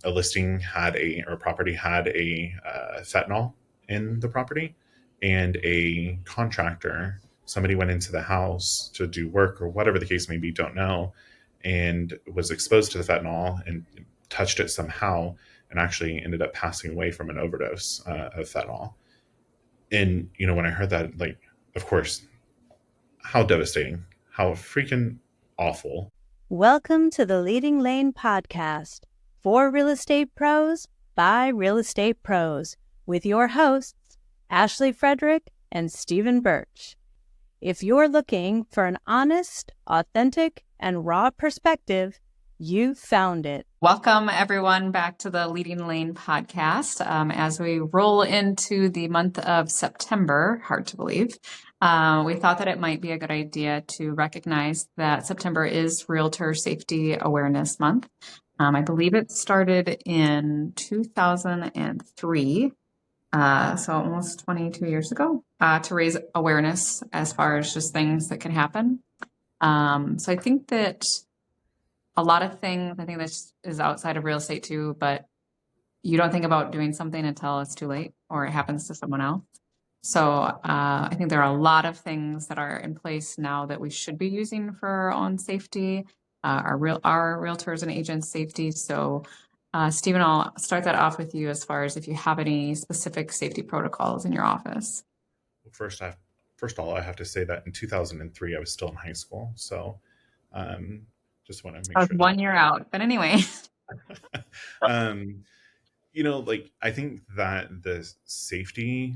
a listing had or a property had a fentanyl in the property, and a contractor, somebody went into the house to do work or whatever the case may be, don't know, and was exposed to the fentanyl and touched it somehow, and actually ended up passing away from an overdose of fentanyl. And when I heard that, like, of course, how devastating, how freaking awful. Welcome to the Leading Lane podcast for real estate pros by real estate pros with your hosts, Ashley Frederick and Stephen Birch. If you're looking for an honest, authentic, and raw perspective, you found it. Welcome, everyone, back to the Leading Lane podcast. As we roll into the month of September, hard to believe, we thought that it might be a good idea to recognize that September is Realtor Safety Awareness Month. I believe it started in 2003, so almost 22 years ago, to raise awareness as far as just things that can happen. So I think that a lot of things, I think this is outside of real estate too, but you don't think about doing something until it's too late or it happens to someone else. So I think there are a lot of things that are in place now that we should be using for our own safety, our realtors and agents' safety. So Stephen, I'll start that off with you as far as if you have any specific safety protocols in your office. Well, first of all, I have to say that in 2003, I was still in high school. So just want to make sure. 1 year out. But anyway. I think that the safety,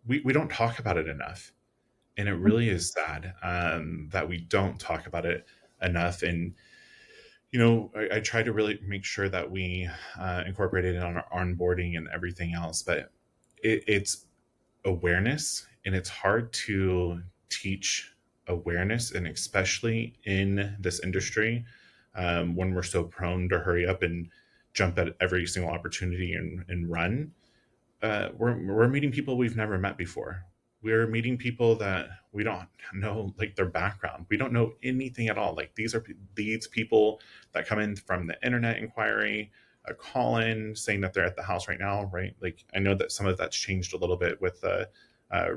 we don't talk about it enough. And it really is sad that we don't talk about it enough. And, I try to really make sure that we incorporate it on our onboarding and everything else. But it's awareness, and it's hard to teach awareness, and especially in this industry, when we're so prone to hurry up and jump at every single opportunity and run. We're meeting people we've never met before. We're meeting people that we don't know, like, their background. We don't know anything at all. Like, these people that come in from the internet inquiry, a call in saying that they're at the house right now, right? Like, I know that some of that's changed a little bit with the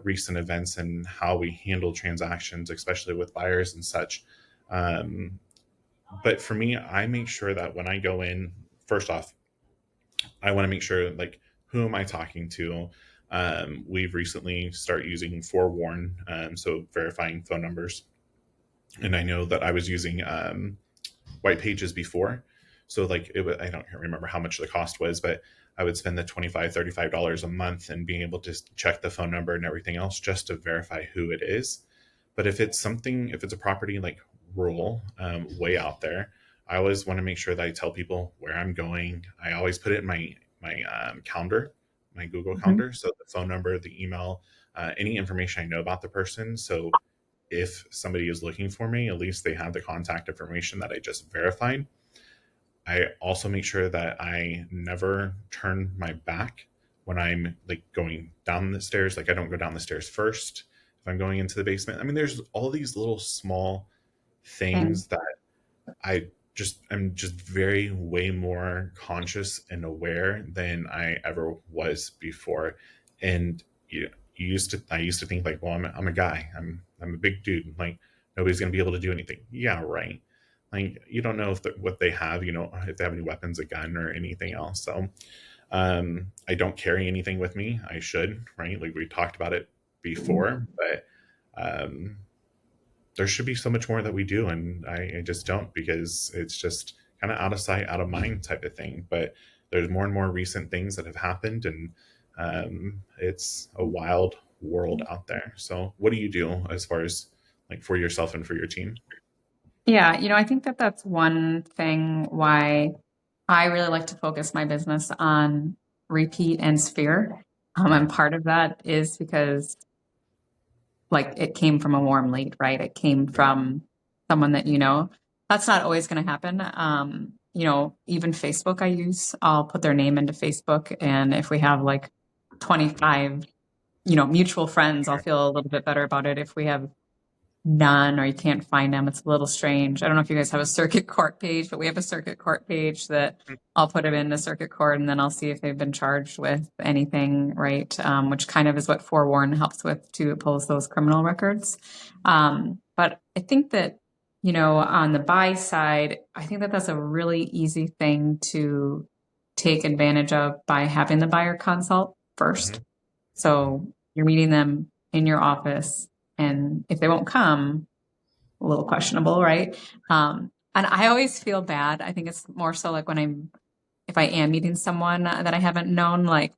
recent events and how we handle transactions, especially with buyers and such. But for me, I make sure that when I go in, first off, I want to make sure, like, who am I talking to? We've recently started using Forewarn, so verifying phone numbers. And I know that I was using white pages before. So, like, I don't remember how much the cost was, but I would spend the $25, $35 a month and being able to check the phone number and everything else just to verify who it is. But if it's a property like rural, way out there, I always want to make sure that I tell people where I'm going. I always put it in my calendar, my Google calendar. So the phone number, the email, any information I know about the person. So if somebody is looking for me, at least they have the contact information that I just verified. I also make sure that I never turn my back when I'm, like, going down the stairs. Like, I don't go down the stairs first if I'm going into the basement. I mean, there's all these little small things that I'm just very way more conscious and aware than I ever was before. And I used to think, like, well, I'm a guy, I'm a big dude, like, nobody's gonna be able to do anything. Yeah, right. Like, you don't know what they have, if they have any weapons, a gun, or anything else. So I don't carry anything with me. I should, right? Like, we talked about it before, but there should be so much more that we do, and I just don't, because it's just kind of out of sight, out of mind type of thing. But there's more and more recent things that have happened, and it's a wild world out there. So what do you do as far as, like, for yourself and for your team? Yeah, I think that that's one thing why I really like to focus my business on repeat and sphere. And part of that is because, like, it came from a warm lead, right? It came from someone that That's not always going to happen. Even Facebook I'll put their name into Facebook. And if we have like 25, mutual friends, I'll feel a little bit better about it. If we have none or you can't find them. It's a little strange. I don't know if you guys have a circuit court page, but we have a circuit court page that I'll put it into circuit court and then I'll see if they've been charged with anything, right? Which kind of is what Forewarn helps with to pulls those criminal records. But I think that, on the buy side, I think that that's a really easy thing to take advantage of by having the buyer consult first. Mm-hmm. So you're meeting them in your office, and if they won't come, a little questionable, right? And I always feel bad. I think it's more so like if I am meeting someone that I haven't known, like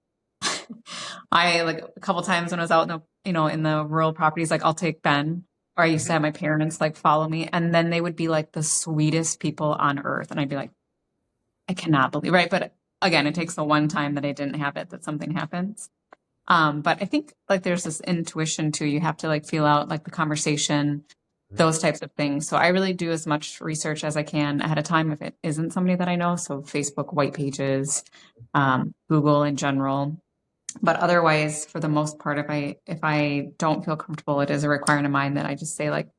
I like a couple times when I was out in the rural properties, like I'll take Ben, or I used to have my parents like follow me, and then they would be like the sweetest people on earth, and I'd be like, I cannot believe, right? But again, it takes the one time that I didn't have it that something happens. But I think like there's this intuition too. You have to like feel out like the conversation, those types of things. So I really do as much research as I can ahead of time if it isn't somebody that I know. So Facebook white pages, Google in general. But otherwise, for the most part, if I don't feel comfortable, it is a requirement of mine that I just say like,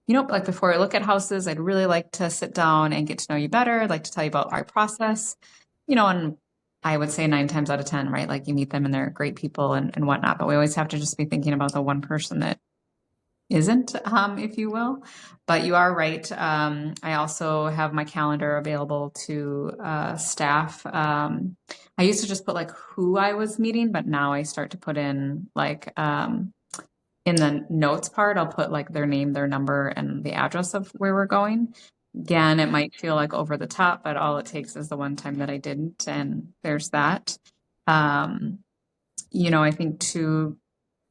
like before I look at houses, I'd really like to sit down and get to know you better. I'd like to tell you about our process, and I would say 9 times out of 10, right? Like you meet them and they're great people and whatnot, but we always have to just be thinking about the one person that isn't, if you will. But you are right. I also have my calendar available to staff. I used to just put like who I was meeting, but now I start to put in like in the notes part, I'll put like their name, their number, and the address of where we're going. Again, it might feel like over the top, but all it takes is the one time that I didn't, and there's that. I think two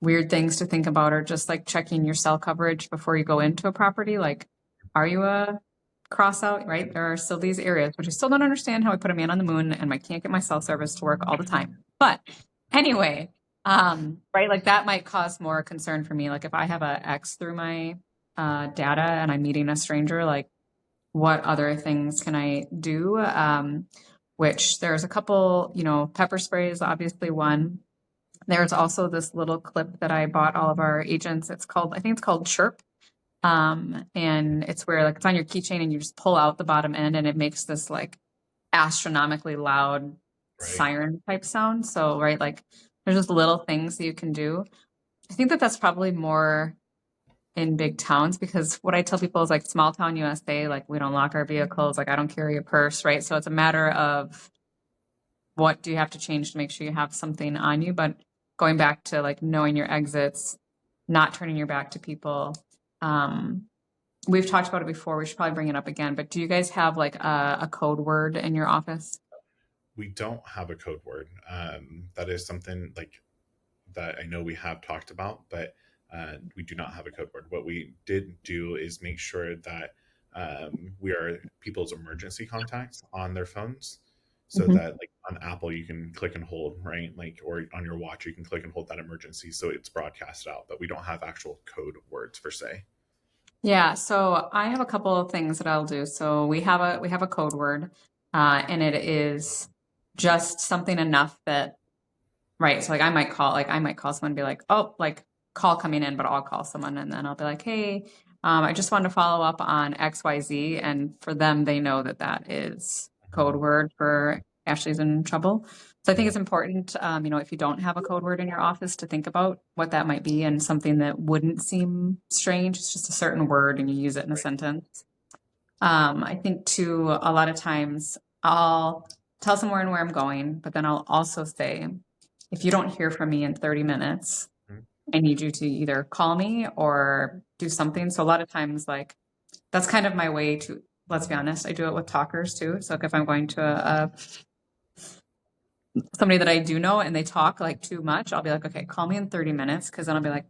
weird things to think about are just like checking your cell coverage before you go into a property. Like, are you a cross out, right? There are still these areas, which I still don't understand how I put a man on the moon and I can't get my cell service to work all the time. But anyway, right, like that might cause more concern for me. Like if I have a X through my data and I'm meeting a stranger, like what other things can I do? Which there's a couple, pepper spray is obviously one. There's also this little clip that I bought all of our agents. I think it's called Chirp. And it's where like it's on your keychain and you just pull out the bottom end and it makes this like astronomically loud siren type sound. So, right, like there's just little things that you can do. I think that that's probably more in big towns, because what I tell people is like small town USA, like we don't lock our vehicles, like I don't carry a purse, right? So it's a matter of what do you have to change to make sure you have something on you. But going back to like knowing your exits, not turning your back to people. We've talked about it before. We should probably bring it up again, but do you guys have like a code word in your office? We don't have a code word. That is something like that I know we have talked about, but we do not have a code word. What we did do is make sure that we are people's emergency contacts on their phones, so that like on Apple you can click and hold, right? Like, or on your watch you can click and hold that emergency, so it's broadcast out. But we don't have actual code words per se. Yeah, so I have a couple of things that I'll do. So we have a code word, and it is just something enough that, right? So like I might call someone and be like, oh, like call coming in, but I'll call someone and then I'll be like, hey, I just wanted to follow up on XYZ, and for them, they know that that is code word for Ashley's in trouble. So I think it's important, if you don't have a code word in your office, to think about what that might be, and something that wouldn't seem strange. It's just a certain word and you use it in a sentence. I think too, a lot of times I'll tell someone where I'm going, but then I'll also say, if you don't hear from me in 30 minutes, I need you to either call me or do something. So a lot of times, like, that's kind of my way to, let's be honest, I do it with talkers too. So like if I'm going to somebody that I do know and they talk like too much, I'll be like, okay, call me in 30 minutes. Cause then I'll be like,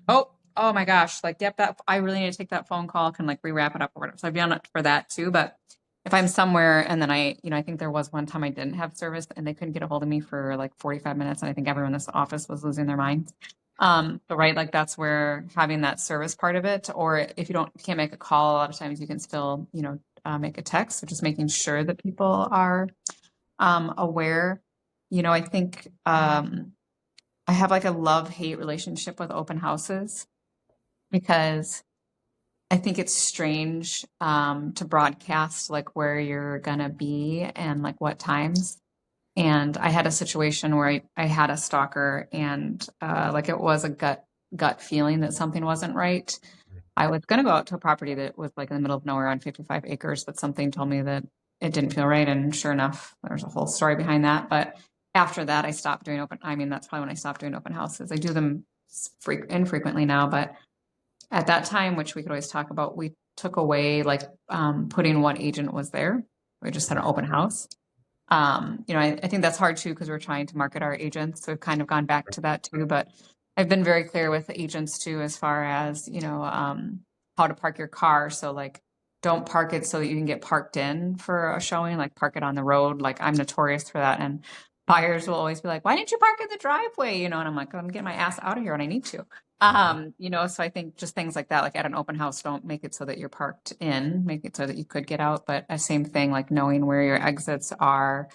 oh my gosh, like, yep, that I really need to take that phone call, can like re-wrap it up or whatever. So I'd be on it for that too. But if I'm somewhere and then I think there was one time I didn't have service and they couldn't get a hold of me for like 45 minutes. And I think everyone in this office was losing their minds. So right, like that's where having that service part of it, or if you can't make a call, a lot of times you can still, make a text. So just making sure that people are aware. I think I have like a love-hate relationship with open houses, because I think it's strange to broadcast like where you're gonna be and like what times. And I had a situation where I had a stalker, and like it was a gut feeling that something wasn't right. I was gonna go out to a property that was like in the middle of nowhere on 55 acres, but something told me that it didn't feel right. And sure enough, there's a whole story behind that. But after that, I stopped doing I mean, that's probably when I stopped doing open houses. I do them infrequently now, but at that time, which we could always talk about, we took away like putting what agent was there. We just had an open house. I think that's hard too because we're trying to market our agents. So we've kind of gone back to that too. But I've been very clear with the agents too, as far as, how to park your car. So like, don't park it so that you can get parked in for a showing, like park it on the road. Like I'm notorious for that. And buyers will always be like, why didn't you park in the driveway? And I'm like, I'm getting my ass out of here when I need to. So I think just things like that, like at an open house, don't make it so that you're parked in, make it so that you could get out. But a same thing, like knowing where your exits are.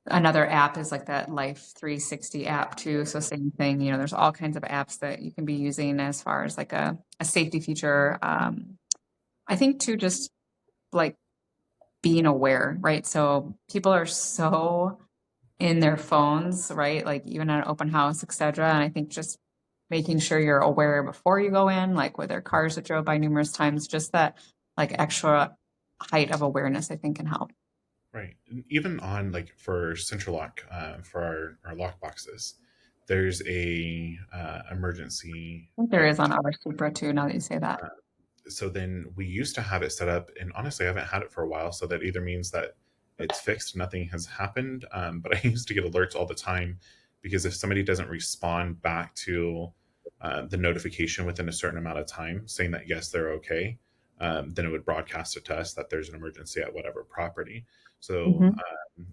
Another app is like that Life 360 app too. So same thing, there's all kinds of apps that you can be using as far as like a safety feature. I think too, just like being aware, right? So people are so in their phones, right? Like even at an open house, etc. And I think just making sure you're aware before you go in, like with their cars that drove by numerous times, just that like extra height of awareness, I think can help. Right. And even on like for central lock, for our lock boxes, there's a emergency. I think there is on our Supra too, now that you say that. So then we used to have it set up, and honestly, I haven't had it for a while. So that either means that it's fixed, nothing has happened. But I used to get alerts all the time because if somebody doesn't respond back to the notification within a certain amount of time saying that yes, they're okay, then it would broadcast it to us that there's an emergency at whatever property. So Mhm.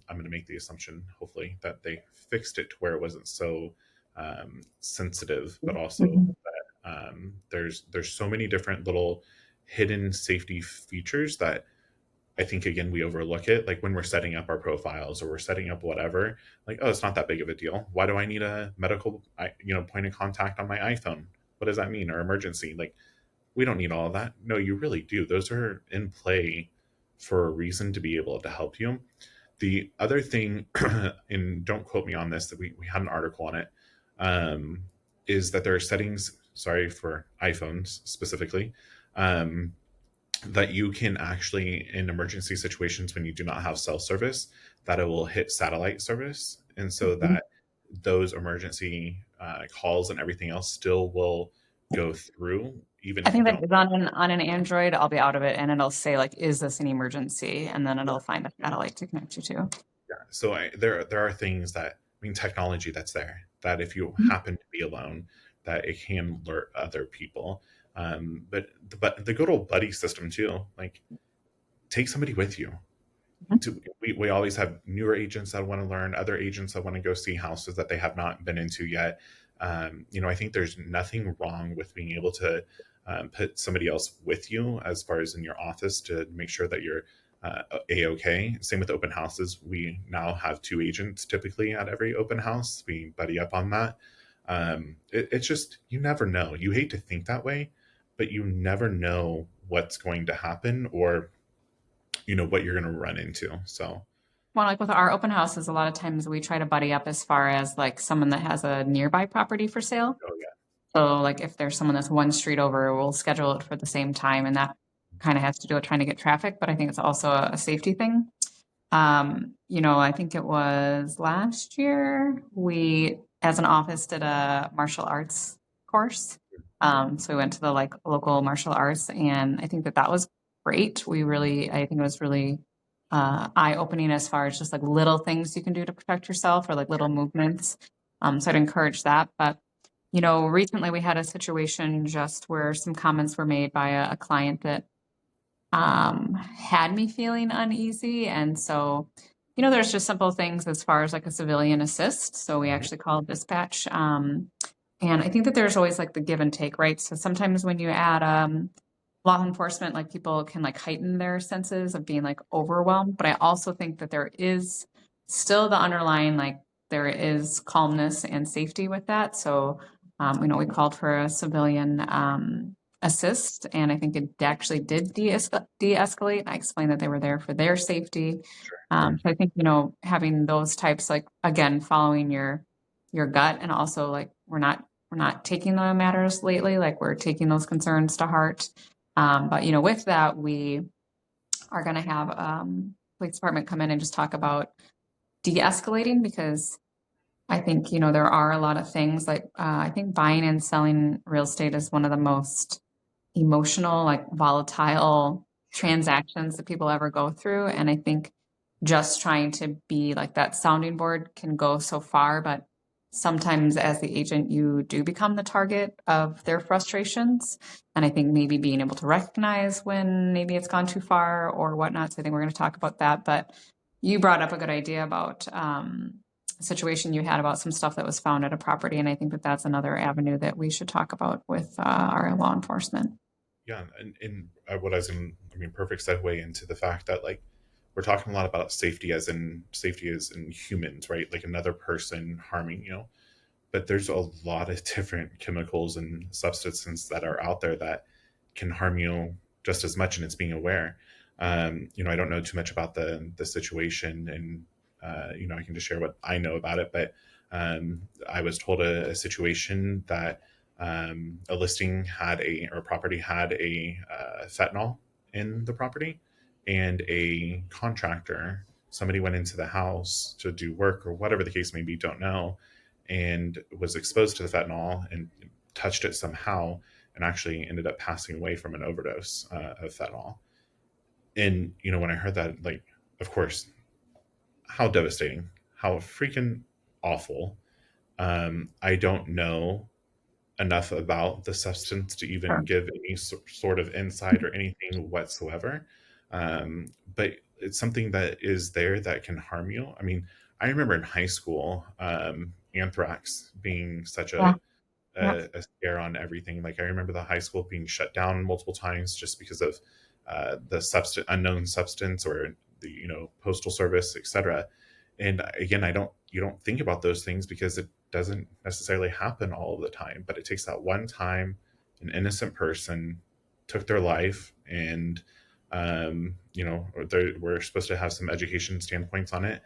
I'm going to make the assumption, hopefully, that they fixed it to where it wasn't so sensitive, but also Mhm. there's so many different little hidden safety features that I think again we overlook it. Like when we're setting up our profiles or we're setting up whatever, like oh, it's not that big of a deal. Why do I need a medical, point of contact on my iPhone? What does that mean? Or emergency? Like we don't need all of that. No, you really do. Those are in play for a reason to be able to help you. The other thing, and don't quote me on this, that we had an article on it, um, is that there are settings, sorry, for iPhones specifically, um, that you can actually, in emergency situations when you do not have cell service, that it will hit satellite service. And so Mhm. that those emergency calls and everything else still will go through, even I if you think that don't. is on an Android. I'll be out of it, and it'll say like, "Is this an emergency?" And then it'll find a satellite to connect you to. Yeah. So there are things that, I mean, technology that's there that if you Mhm. happen to be alone, that it can alert other people. But the good old buddy system too, like take somebody with you. We always have newer agents that want to learn, other agents that want to go see houses that they have not been into yet. I think there's nothing wrong with being able to put somebody else with you as far as in your office to make sure that you're a-okay. Same with open houses. We now have two agents typically at every open house. We buddy up on that. It's just, you never know. You hate to think that way, but you never know what's going to happen or what you're going to run into. So Well, like with our open houses, a lot of times we try to buddy up as far as like someone that has a nearby property for sale. oh yeah. So like if there's someone that's one street over, we'll schedule it for the same time, and that kind of has to do with trying to get traffic, but I think it's also a safety thing. I think it was last year we, as an office, did a martial arts course. So we went to the like local martial arts, and I think that was great. I think it was really eye-opening as far as just like little things you can do to protect yourself or like little movements. So I'd encourage that. But recently we had a situation just where some comments were made by a client that had me feeling uneasy. And so, there's just simple things as far as like a civilian assist. So we Mhm. actually called dispatch. And I think that there's always like the give and take, right? So sometimes when you add law enforcement, like people can like heighten their senses of being like overwhelmed. But I also think that there is still the underlying, like there is calmness and safety with that. So, we called for a civilian assist. And I think it actually did de-escalate. I explained that they were there for their safety. So I think, having those types, like, again, following your gut, and also like, we're not taking the matters lately, like we're taking those concerns to heart. But with that, we are going to have police department come in and just talk about de-escalating, because I think, there are a lot of things like, I think buying and selling real estate is one of the most emotional, like volatile transactions that people ever go through. And I think just trying to be like that sounding board can go so far, but sometimes as the agent, you do become the target of their frustrations. And I think maybe being able to recognize when maybe it's gone too far or whatnot. So I think we're going to talk about that. But you brought up a good idea about a situation you had about some stuff that was found at a property. And I think that that's another avenue that we should talk about with our law enforcement. Yeah, and what I was in, I mean, perfect segue into the fact that like we're talking a lot about safety as in humans, right? Like another person harming you. But there's a lot of different chemicals and substances that are out there that can harm you just as much, and it's being aware. I don't know too much about the situation, and I can just share what I know about it. But I was told a situation that a listing had or a property had a fentanyl in the property, and a contractor, somebody went into the house to do work or whatever the case may be, don't know, and was exposed to the fentanyl and touched it somehow, and actually ended up passing away from an overdose of fentanyl. And when I heard that, like, of course, how devastating, how freaking awful. I don't know enough about the substance to even give any sort of insight or anything whatsoever. But it's something that is there that can harm you. I mean, I remember in high school, anthrax being such Yeah. a scare on everything. Like I remember the high school being shut down multiple times just because of the unknown substance, or the postal service, etc. And again, you don't think about those things because it doesn't necessarily happen all of the time. But it takes that one time an innocent person took their life, and we're supposed to have some education standpoints on it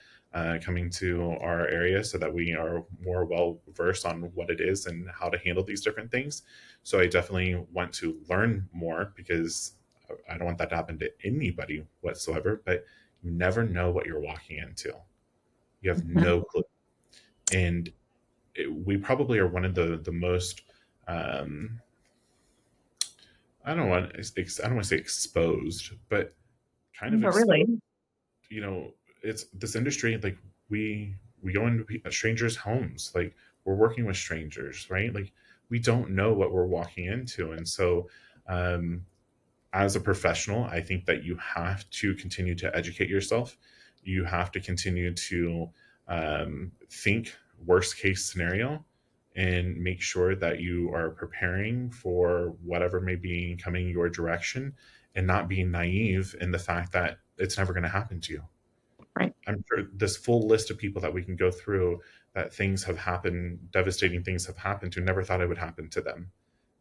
coming to our area so that we are more well versed on what it is and how to handle these different things. So I definitely want to learn more, because I don't want that to happen to anybody whatsoever. But you never know what you're walking into. You have no clue. And we probably are one of the most I don't want to say exposed, but kind of But really, exposed. It's this industry, like we go into strangers' homes, like we're working with strangers, right? Like we don't know what we're walking into. And so um as a professional, I think that you have to continue to educate yourself. You have to continue to think worst case scenario, and make sure that you are preparing for whatever may be coming your direction, and not being naive in the fact that it's never going to happen to you. right. I'm sure this full list of people that we can go through, that things have happened, devastating things have happened to, never thought it would happen to them.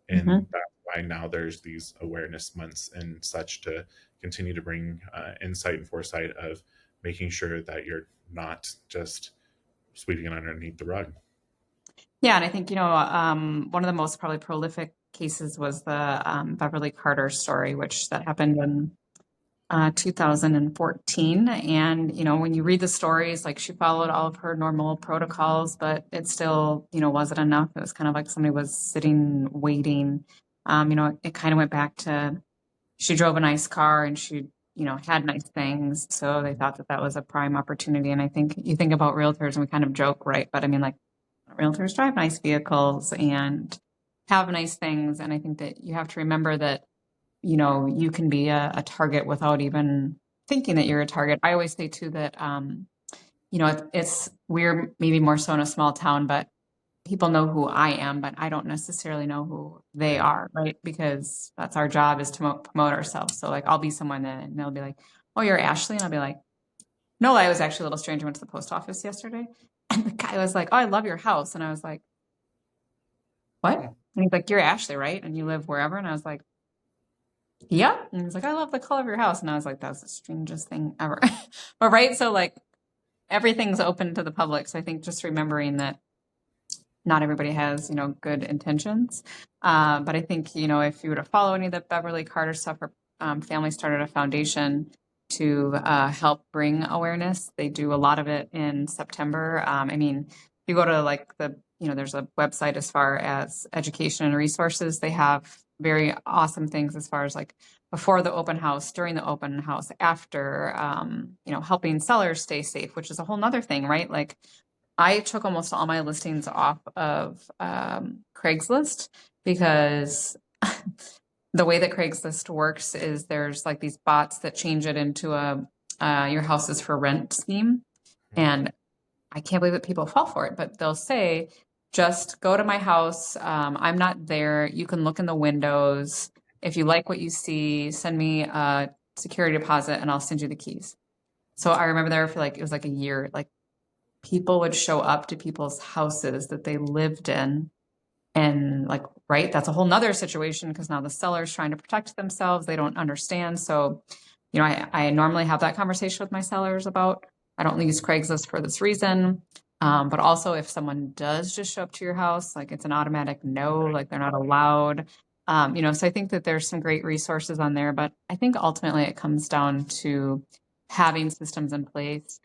And that's why now there's these awareness months and such, to continue to bring insight and foresight of making sure that you're not just sweeping it underneath the rug. Yeah, and I think, one of the most probably prolific cases was the Beverly Carter story, which that happened in 2014. And, when you read the stories, like she followed all of her normal protocols, but it still, wasn't enough. It was kind of like somebody was sitting, waiting. It kind of went back to, she drove a nice car and she, had nice things. So they thought that that was a prime opportunity. And I think you think about realtors and we kind of joke, right? But I mean, like, realtors drive nice vehicles and have nice things. And I think that you have to remember that, you can be a target without even thinking that you're a target. I always say too that, it's we're maybe more so in a small town, but people know who I am, but I don't necessarily know who they are, right? Because that's our job, is to promote ourselves. So like, I'll be someone and they'll be like, "Oh, you're Ashley," and I'll be like, "No, I was actually a little strange. I went to the post office yesterday," and the guy was like, "Oh, I love your house," and I was like, "What?" And he's like, "You're Ashley, right? And you live wherever?" And I was like, "Yep." And he's like, "I love the color of your house." And I was like, "That's the strangest thing ever." But right, so like everything's open to the public. So I think just remembering that not everybody has, good intentions. But I think, if you were to follow any of the Beverly Carter stuff, her family started a foundation to help bring awareness. They do a lot of it in September. I mean, if you go to like there's a website as far as education and resources. They have very awesome things as far as like before the open house, during the open house, after, helping sellers stay safe, which is a whole nother thing, right? Like I took almost all my listings off of Craigslist because the way that Craigslist works is there's like these bots that change it into a your house is for rent scheme. And I can't believe that people fall for it, but they'll say, just go to my house. I'm not there. You can look in the windows. If you like what you see, send me a security deposit and I'll send you the keys. So I remember there for like, it was like a year, like people would show up to people's houses that they lived in. And like, right, that's a whole nother situation because now the seller's trying to protect themselves. They don't understand. So, I normally have that conversation with my sellers about, I don't use Craigslist for this reason. But also if someone does just show up to your house, like it's an automatic no, like they're not allowed. So I think that there's some great resources on there, but I think ultimately it comes down to having systems in place,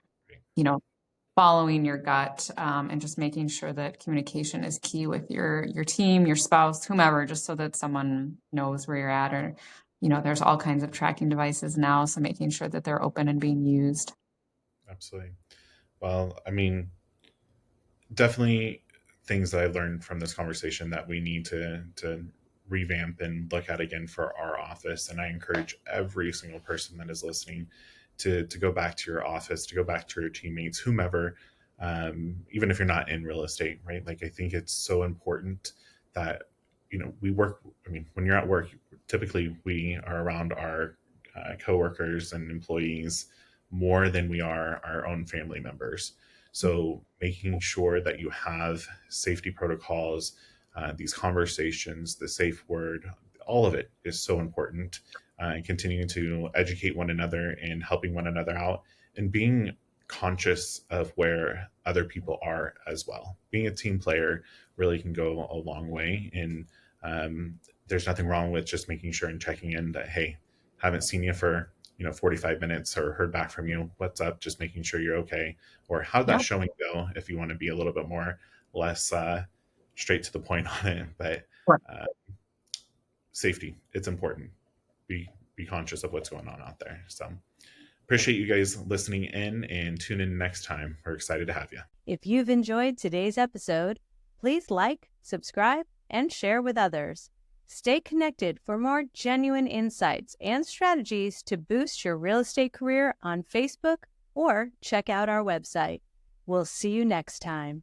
following your gut, and just making sure that communication is key with your team, your spouse, whomever, just so that someone knows where you're at. Or, there's all kinds of tracking devices now, so making sure that they're open and being used. Absolutely. Well, I mean, definitely things that I learned from this conversation that we need to revamp and look at again for our office. And I encourage every single person that is listening to go back to your office, to go back to your teammates, whomever, even if you're not in real estate, right? Like, I think it's so important that, we work. I mean, when you're at work, typically we are around our coworkers and employees more than we are our own family members. So making sure that you have safety protocols, these conversations, the safe word, all of it is so important. And continuing to educate one another and helping one another out and being conscious of where other people are as well. Being a team player really can go a long way. And there's nothing wrong with just making sure and checking in that, hey, haven't seen you for 45 minutes or heard back from you. What's up? Just making sure you're okay. Or how'd that showing go, if you want to be a little bit more less straight to the point on it. But safety, it's important. Be conscious of what's going on out there. So appreciate you guys listening in, and tune in next time. We're excited to have you. If you've enjoyed today's episode, please like, subscribe, and share with others. Stay connected for more genuine insights and strategies to boost your real estate career on Facebook, or check out our website. We'll see you next time.